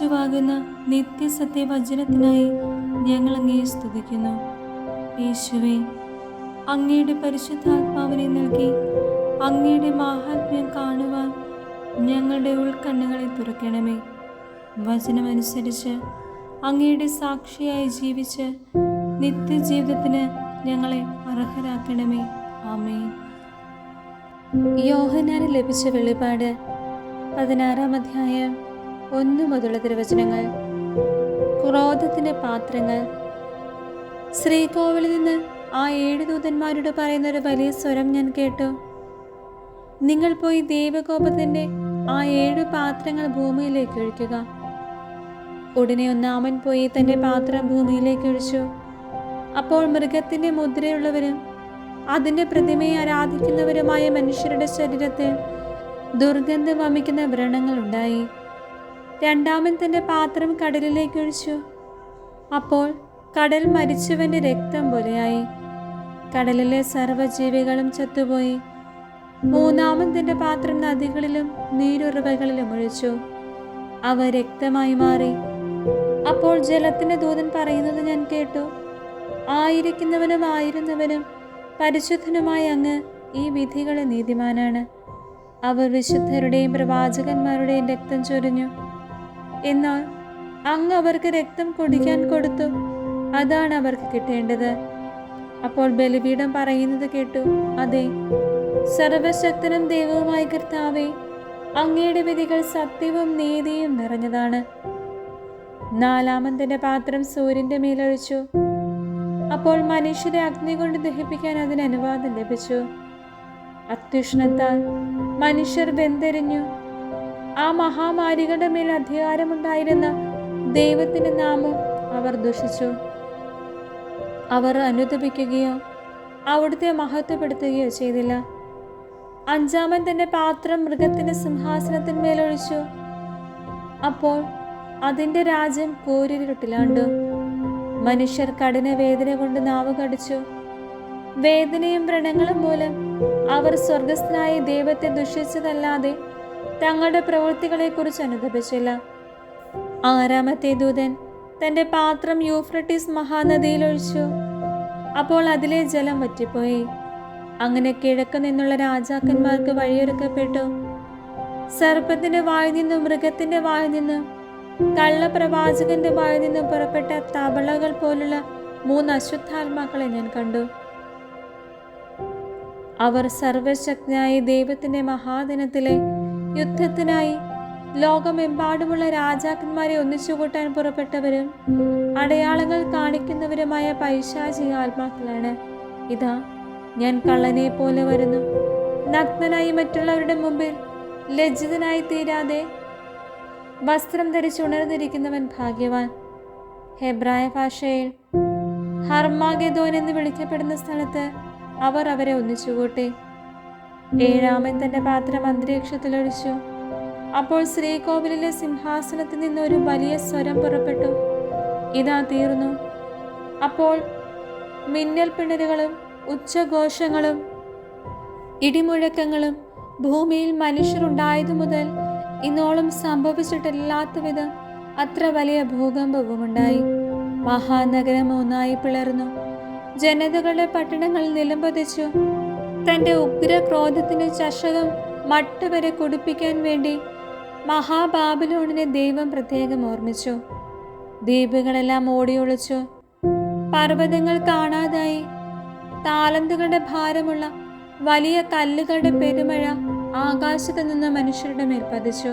രാജാവാകുന്ന നിത്യസത്യവചനത്തിനായി ഞങ്ങൾ അങ്ങയെ സ്തുതിക്കുന്നു. യേശുവേ, അങ്ങയുടെ പരിശുദ്ധാത്മാവിനെ നൽകി അങ്ങയുടെ മാഹാത്മ്യം കാണുവാൻ ഞങ്ങളുടെ ഉൾക്കണ്ണുകളെ തുറക്കണമേ. വചനമനുസരിച്ച് അങ്ങയുടെ സാക്ഷിയായി ജീവിച്ച് നിത്യജീവിതത്തിന് ഞങ്ങളെ അർഹരാക്കണമേ. ആമേൻ. യോഹന്നാന് ലഭിച്ച വെളിപാട് 16-ാം അധ്യായം 1 മുതലുള്ള തിരുവചനങ്ങൾ. ക്രോധത്തിന്റെ പാത്രങ്ങൾ. ശ്രീകോവിലിൽ നിന്ന് ആ 7 ദൂതന്മാരോട് പറയുന്നൊരു വലിയ സ്വരം ഞാൻ കേട്ടു. നിങ്ങൾ പോയി ദൈവകോപത്തിന്റെ ആ 7 പാത്രങ്ങൾ ഭൂമിയിലേക്ക് ഒഴിക്കുക. ഉടനെ ഒന്നാമൻ പോയി തന്റെ പാത്രം ഭൂമിയിലേക്ക് ഒഴിച്ചു. അപ്പോൾ മൃഗത്തിന്റെ മുദ്രയുള്ളവരും അതിന്റെ പ്രതിമയെ ആരാധിക്കുന്നവരുമായ മനുഷ്യരുടെ ശരീരത്തിൽ ദുർഗന്ധം വമിക്കുന്ന വ്രണങ്ങൾ ഉണ്ടായി. രണ്ടാമൻ തന്റെ പാത്രം കടലിലേക്ക് ഒഴിച്ചു. അപ്പോൾ കടൽ മരിച്ചവന്റെ രക്തം പോലെയായി. കടലിലെ സർവ്വജീവികളും ചത്തുപോയി. മൂന്നാമൻ തന്റെ പാത്രം നദികളിലും നീരുറവകളിലും ഒഴിച്ചു. അവ രക്തമായി മാറി. അപ്പോൾ ജലത്തിന്റെ ദൂതൻ പറയുന്നത് ഞാൻ കേട്ടു. ആയിരിക്കുന്നവനും ആയിരുന്നവനും പരിശുദ്ധനുമായ അങ്ങ് ഈ വിധികളെ നീതിമാനാണ്. അവർ വിശുദ്ധരുടെയും പ്രവാചകന്മാരുടെയും രക്തം ചൊരിഞ്ഞു. എന്നാൽ അങ്ങ് അവർക്ക് രക്തം കുടിക്കാൻ കൊടുത്തു. അതാണ് അവർക്ക് കിട്ടേണ്ടത്. അപ്പോൾ ബലിപീഠം പറയുന്നത് കേട്ടു, അതെ, സർവശക്തനും ദൈവവുമായ കർത്താവേ, അങ്ങയുടെ വിധികൾ സത്യവും നീതിയും നിറഞ്ഞതാണ്. നാലാമൻ തന്റെ പാത്രം സൂര്യന്റെ മേലൊഴിച്ചു. അപ്പോൾ മനുഷ്യരെ അഗ്നി കൊണ്ട് ദഹിപ്പിക്കാൻ അതിന് അനുവാദം ലഭിച്ചു. അത്യുഷ്ണത്താൽ മനുഷ്യർ വെന്തെരിഞ്ഞു. ആ മഹാമാരികളുടെ മേൽ അധികാരമുണ്ടായിരുന്ന ദൈവത്തിന്റെ നാമം അവർ ദുഷിച്ചു. അവർ അനുദപിക്കുകയോ അവിടുത്തെ മഹത്വപ്പെടുത്തുകയോ ചെയ്തില്ല. അഞ്ചാമൻ തന്റെ പാത്രം മൃഗത്തിന്റെ സിംഹാസനത്തിന്മേലൊഴിച്ചു. അപ്പോൾ അതിന്റെ രാജ്യം കൂരിരുട്ടിലാണ്ടു. മനുഷ്യർ കഠിന വേദന കൊണ്ട് നാവ് കടിച്ചു. വേദനയും വ്രണങ്ങളും മൂലം അവർ സ്വർഗസ്ഥനായ ദൈവത്തെ ദുഷിച്ചതല്ലാതെ തങ്ങളുടെ പ്രവൃത്തികളെക്കുറിച്ച് അനുദപിച്ചില്ല. ആറാമത്തെ ദൂതൻ തന്റെ പാത്രം യൂഫ്രട്ടീസ് മഹാനദിയിലൊഴിച്ചു. അപ്പോൾ അതിലെ ജലം വറ്റിപ്പോയി. അങ്ങനെ കിഴക്ക് നിന്നുള്ള രാജാക്കന്മാർക്ക് വഴിയൊരുക്കപ്പെട്ടു. സർപ്പത്തിന്റെ വായിൽ നിന്നും മൃഗത്തിന്റെ വായിൽ നിന്നും കള്ളപ്രവാചകന്റെ വായിൽ നിന്നും പുറപ്പെട്ട തവളകൾ പോലുള്ള 3 അശുദ്ധാത്മാക്കളെ ഞാൻ കണ്ടു. അവർ സർവശക്തനായ ദൈവത്തിന്റെ മഹാദിനത്തിലെ യുദ്ധത്തിനായി ലോകമെമ്പാടുമുള്ള രാജാക്കന്മാരെ ഒന്നിച്ചുകൂട്ടാൻ പുറപ്പെട്ടവരും അടയാളങ്ങൾ കാണിക്കുന്നവരുമായ പൈശാചിക ആത്മാക്കളാണ്. ഇതാ, ഞാൻ കള്ളനെ പോലെ വരുന്നു. നഗ്നനായി മറ്റുള്ളവരുടെ മുമ്പിൽ ലജ്ജിതനായി തീരാതെ വസ്ത്രം ധരിച്ചുണർന്നിരിക്കുന്നവൻ ഭാഗ്യവാൻ. ഹെബ്രായ ഭാഷയിൽ ഹർമാഗെദോൻ എന്ന് വിളിക്കപ്പെടുന്ന സ്ഥലത്ത് അവർ അവരെ ഒന്നിച്ചുകൂട്ടി. ഏഴാമൻ തന്റെ പാത്രം അന്തരീക്ഷത്തിലൊഴിച്ചു. അപ്പോൾ ശ്രീകോവിലിലെ സിംഹാസനത്തിൽ നിന്ന് ഒരു വലിയ സ്വരം പുറപ്പെട്ടു, ഇതാ തീർന്നു. അപ്പോൾ മിന്നൽ പിണരുകളും ഉച്ചഘോഷങ്ങളും ഇടിമുഴക്കങ്ങളും ഭൂമിയിൽ മനുഷ്യരുണ്ടായതു മുതൽ ഇന്നോളം സംഭവിച്ചിട്ടില്ലാത്ത വിധം അത്ര വലിയ ഭൂകമ്പവുമുണ്ടായി. മഹാനഗരം 3 പിളർന്നു. ജനതകളുടെ പട്ടണങ്ങൾ നിലംപതിച്ചു. തന്റെ ഉഗ്രക്രോധത്തിന് ചഷകം മട്ടുവരെ കുടിപ്പിക്കാൻ വേണ്ടി മഹാബാബിലോണിനെ ദൈവം പ്രത്യേകം ഓർമ്മിച്ചു. ദ്വീപുകളെല്ലാം ഓടിയൊളിച്ചു. പർവ്വതങ്ങൾ കാണാതായി. താലന്തുകളുടെ ഭാരമുള്ള വലിയ കല്ലുകളുടെ പെരുമഴ ആകാശത്തു നിന്ന് മനുഷ്യരുടെ മേൽ പതിച്ചു.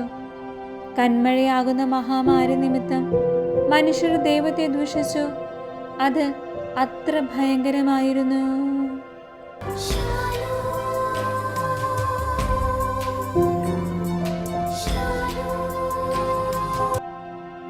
കന്മഴയാകുന്ന മഹാമാരി നിമിത്തം മനുഷ്യർ ദൈവത്തെ ദൂഷിച്ചു. അത് അത്ര ഭയങ്കരമായിരുന്നു.